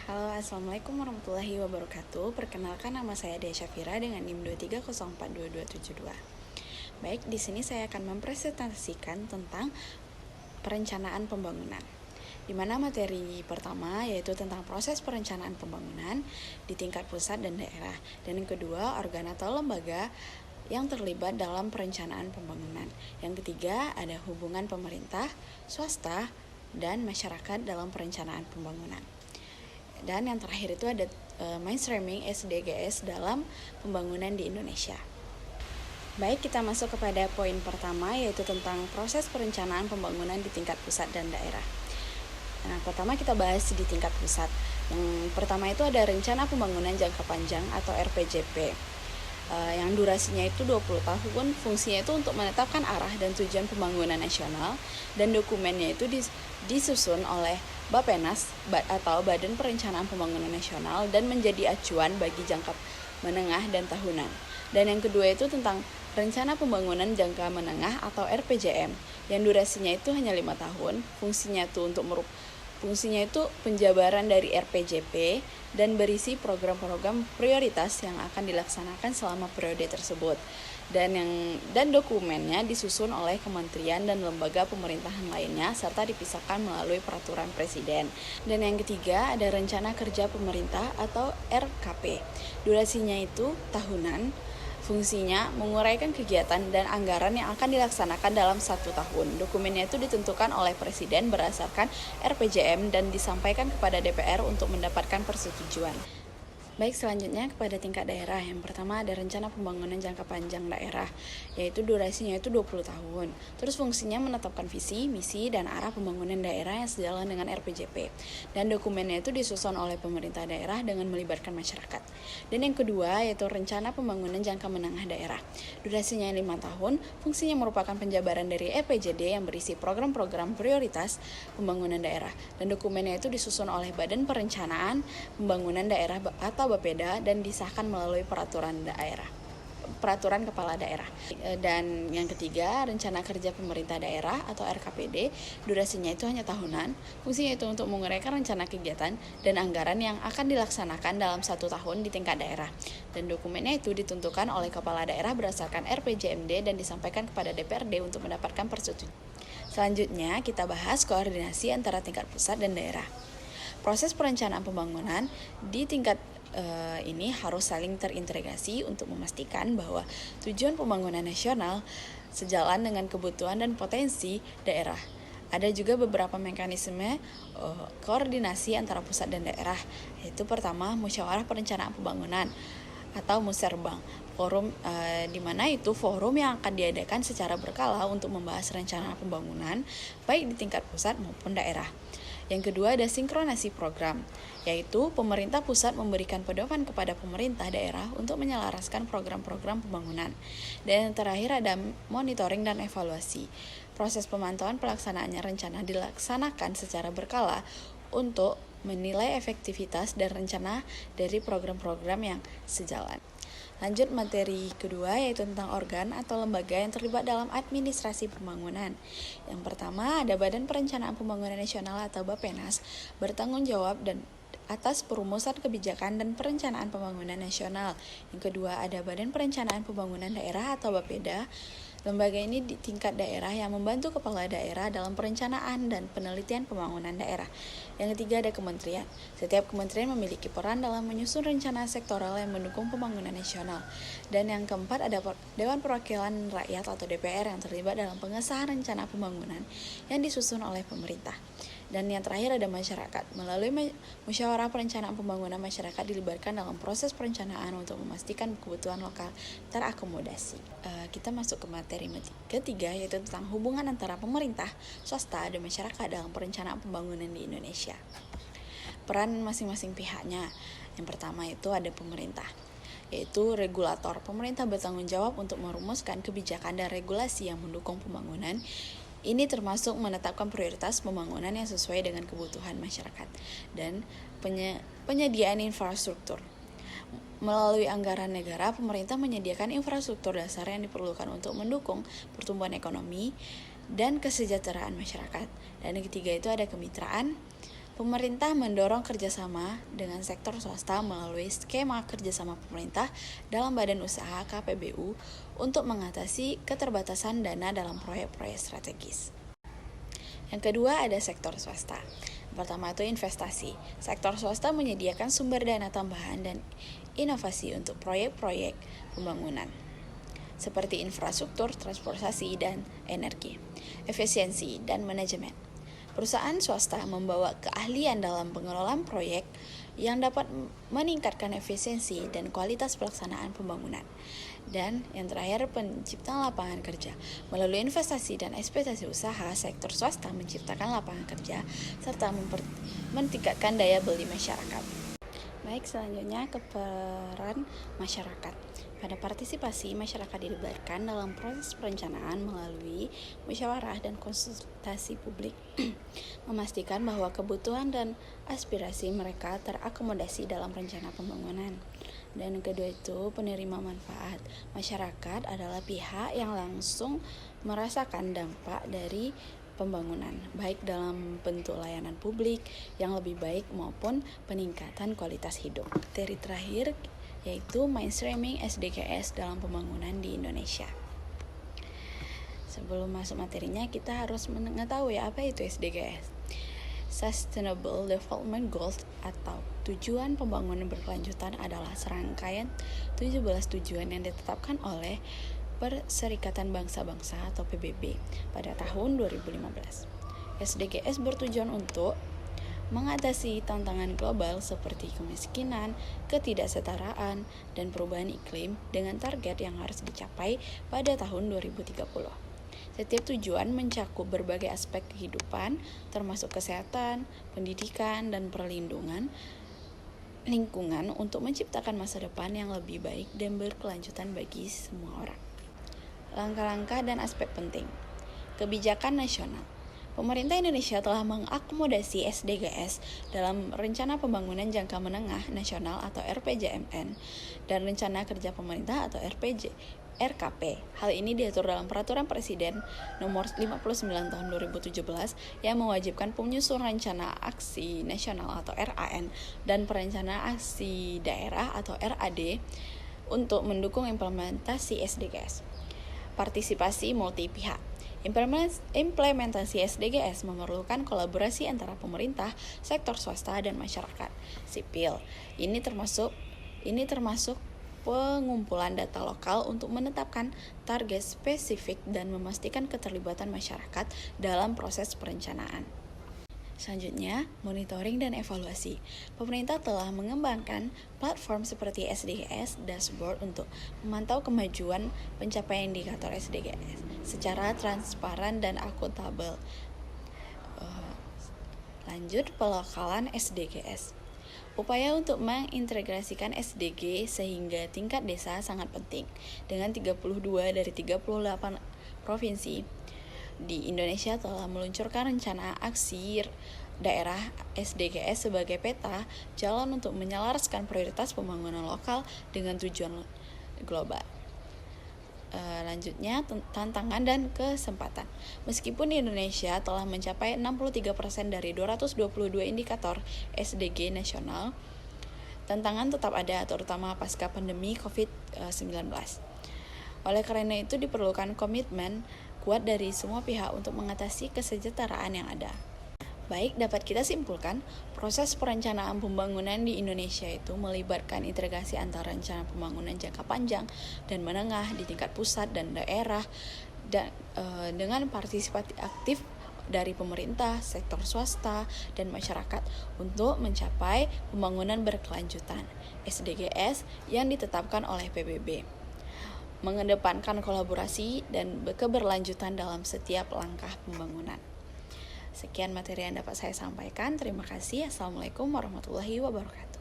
Halo, Assalamualaikum warahmatullahi wabarakatuh. Perkenalkan, nama saya Dea Syafira dengan NIM 230422272. Baik, di sini saya akan mempresentasikan tentang perencanaan pembangunan. Di mana materi pertama yaitu tentang proses perencanaan pembangunan di tingkat pusat dan daerah. Dan yang kedua, organ atau lembaga yang terlibat dalam perencanaan pembangunan. Yang ketiga, ada hubungan pemerintah, swasta, dan masyarakat dalam perencanaan pembangunan. Dan yang terakhir itu ada mainstreaming SDGs dalam pembangunan di Indonesia. Baik, kita masuk kepada poin pertama yaitu tentang proses perencanaan pembangunan di tingkat pusat dan daerah. Nah, pertama kita bahas di tingkat pusat. Yang pertama itu ada rencana pembangunan jangka panjang atau RPJP. Yang durasinya itu 20 tahun, fungsinya itu untuk menetapkan arah dan tujuan pembangunan nasional, dan dokumennya itu disusun oleh Bappenas atau Badan Perencanaan Pembangunan Nasional dan menjadi acuan bagi jangka menengah dan tahunan. Dan yang kedua itu tentang rencana pembangunan jangka menengah atau RPJM, yang durasinya itu hanya 5 tahun, fungsinya itu penjabaran dari RPJP dan berisi program-program prioritas yang akan dilaksanakan selama periode tersebut. Dan dokumennya disusun oleh kementerian dan lembaga pemerintahan lainnya serta dipisahkan melalui peraturan presiden. Dan yang ketiga ada rencana kerja pemerintah atau RKP. Durasinya itu tahunan. Fungsinya menguraikan kegiatan dan anggaran yang akan dilaksanakan dalam 1 tahun. Dokumennya itu ditentukan oleh Presiden berdasarkan RPJM dan disampaikan kepada DPR untuk mendapatkan persetujuan. Baik, selanjutnya kepada tingkat daerah. Yang pertama ada rencana pembangunan jangka panjang daerah, yaitu durasinya itu 20 tahun. Terus fungsinya menetapkan visi, misi, dan arah pembangunan daerah yang sejalan dengan RPJP. Dan dokumennya itu disusun oleh pemerintah daerah dengan melibatkan masyarakat. Dan yang kedua yaitu rencana pembangunan jangka menengah daerah. Durasinya 5 tahun, fungsinya merupakan penjabaran dari RPJD yang berisi program-program prioritas pembangunan daerah. Dan dokumennya itu disusun oleh Badan Perencanaan Pembangunan Daerah atau Bapeda dan disahkan melalui peraturan kepala daerah. Dan yang ketiga, rencana kerja pemerintah daerah atau RKPD, durasinya itu hanya tahunan, fungsinya itu untuk menguraikan rencana kegiatan dan anggaran yang akan dilaksanakan dalam 1 tahun di tingkat daerah. Dan dokumennya itu ditentukan oleh kepala daerah berdasarkan RPJMD dan disampaikan kepada DPRD untuk mendapatkan persetujuan. Selanjutnya, kita bahas koordinasi antara tingkat pusat dan daerah. Proses perencanaan pembangunan di tingkat ini harus saling terintegrasi untuk memastikan bahwa tujuan pembangunan nasional sejalan dengan kebutuhan dan potensi daerah. Ada juga beberapa mekanisme koordinasi antara pusat dan daerah, yaitu pertama musyawarah perencanaan pembangunan atau Musyawerbang, forum di mana itu forum yang akan diadakan secara berkala untuk membahas rencana pembangunan baik di tingkat pusat maupun daerah. Yang kedua ada sinkronasi program, yaitu pemerintah pusat memberikan pedoman kepada pemerintah daerah untuk menyelaraskan program-program pembangunan. Dan yang terakhir ada monitoring dan evaluasi. Proses pemantauan pelaksanaannya rencana dilaksanakan secara berkala untuk menilai efektivitas dan rencana dari program-program yang sejalan. Lanjut materi kedua yaitu tentang organ atau lembaga yang terlibat dalam administrasi pembangunan. Yang pertama ada Badan Perencanaan Pembangunan Nasional atau Bappenas, bertanggung jawab dan atas perumusan kebijakan dan perencanaan pembangunan nasional. Yang kedua ada Badan Perencanaan Pembangunan Daerah atau Bapeda. Lembaga ini di tingkat daerah yang membantu kepala daerah dalam perencanaan dan penelitian pembangunan daerah. Yang ketiga ada kementerian. Setiap kementerian memiliki peran dalam menyusun rencana sektoral yang mendukung pembangunan nasional. Dan yang keempat ada Dewan Perwakilan Rakyat atau DPR yang terlibat dalam pengesahan rencana pembangunan yang disusun oleh pemerintah. Dan yang terakhir ada masyarakat. Melalui musyawarah perencanaan pembangunan, masyarakat dilibatkan dalam proses perencanaan untuk memastikan kebutuhan lokal terakomodasi. Kita masuk ke materi ketiga yaitu tentang hubungan antara pemerintah, swasta, dan masyarakat dalam perencanaan pembangunan di Indonesia. Peran masing-masing pihaknya. Yang pertama itu ada pemerintah, yaitu regulator. Pemerintah bertanggung jawab untuk merumuskan kebijakan dan regulasi yang mendukung pembangunan. Ini termasuk menetapkan prioritas pembangunan yang sesuai dengan kebutuhan masyarakat dan penyediaan infrastruktur. Melalui anggaran negara, pemerintah menyediakan infrastruktur dasar yang diperlukan untuk mendukung pertumbuhan ekonomi dan kesejahteraan masyarakat. Dan yang ketiga itu ada kemitraan. Pemerintah mendorong kerjasama dengan sektor swasta melalui skema kerjasama pemerintah dalam badan usaha KPBU untuk mengatasi keterbatasan dana dalam proyek-proyek strategis. Yang kedua ada sektor swasta. Pertama itu investasi. Sektor swasta menyediakan sumber dana tambahan dan inovasi untuk proyek-proyek pembangunan seperti infrastruktur, transportasi, dan energi, efisiensi, dan manajemen. Perusahaan swasta membawa keahlian dalam pengelolaan proyek yang dapat meningkatkan efisiensi dan kualitas pelaksanaan pembangunan. Dan yang terakhir, penciptaan lapangan kerja. Melalui investasi dan ekspektasi usaha, sektor swasta menciptakan lapangan kerja serta meningkatkan daya beli masyarakat. Baik, selanjutnya ke peran masyarakat. Pada partisipasi, masyarakat dilibatkan dalam proses perencanaan melalui musyawarah dan konsultasi publik, memastikan bahwa kebutuhan dan aspirasi mereka terakomodasi dalam rencana pembangunan. Dan yang kedua itu penerima manfaat. Masyarakat adalah pihak yang langsung merasakan dampak dari pembangunan, baik dalam bentuk layanan publik yang lebih baik maupun peningkatan kualitas hidup. Materi terakhir yaitu mainstreaming SDGs dalam pembangunan di Indonesia. Sebelum masuk materinya, kita harus mengetahui apa itu SDGs. Sustainable Development Goals atau tujuan pembangunan berkelanjutan adalah serangkaian 17 tujuan yang ditetapkan oleh Perserikatan Bangsa-Bangsa atau PBB pada tahun 2015. SDGs bertujuan untuk mengatasi tantangan global seperti kemiskinan, ketidaksetaraan, dan perubahan iklim dengan target yang harus dicapai pada tahun 2030. Setiap tujuan mencakup berbagai aspek kehidupan, termasuk kesehatan, pendidikan, dan perlindungan lingkungan untuk menciptakan masa depan yang lebih baik dan berkelanjutan bagi semua orang. Langkah-langkah dan aspek penting. Kebijakan nasional. Pemerintah Indonesia telah mengakomodasi SDGs dalam Rencana Pembangunan Jangka Menengah Nasional atau RPJMN dan Rencana Kerja Pemerintah atau RKP. Hal ini diatur dalam Peraturan Presiden Nomor 59 Tahun 2017 yang mewajibkan penyusunan Rencana Aksi Nasional atau RAN dan Perencanaan Aksi Daerah atau RAD untuk mendukung implementasi SDGs. Partisipasi multi pihak. Implementasi SDGs memerlukan kolaborasi antara pemerintah, sektor swasta, dan masyarakat sipil. Ini termasuk pengumpulan data lokal untuk menetapkan target spesifik dan memastikan keterlibatan masyarakat dalam proses perencanaan. Selanjutnya, monitoring dan evaluasi. Pemerintah telah mengembangkan platform seperti SDGs Dashboard untuk memantau kemajuan pencapaian indikator SDGs secara transparan dan akuntabel. Lanjut, pelokalan SDGs. Upaya untuk mengintegrasikan SDG sehingga tingkat desa sangat penting. Dengan 32 dari 38 provinsi di Indonesia telah meluncurkan rencana aksi daerah SDGs sebagai peta jalan untuk menyelaraskan prioritas pembangunan lokal dengan tujuan global. Lanjutnya, tantangan dan kesempatan. Meskipun Indonesia telah mencapai 63% dari 222 indikator SDG nasional, tantangan tetap ada, terutama pasca pandemi COVID-19. Oleh karena itu diperlukan komitmen kuat dari semua pihak untuk mengatasi kesejahteraan yang ada. Baik, dapat kita simpulkan, proses perencanaan pembangunan di Indonesia itu melibatkan integrasi antara rencana pembangunan jangka panjang dan menengah di tingkat pusat dan daerah, dan dengan partisipasi aktif dari pemerintah, sektor swasta, dan masyarakat untuk mencapai pembangunan berkelanjutan SDGs yang ditetapkan oleh PBB. Mengedepankan kolaborasi dan keberlanjutan dalam setiap langkah pembangunan. Sekian materi yang dapat saya sampaikan. Terima kasih. Assalamualaikum warahmatullahi wabarakatuh.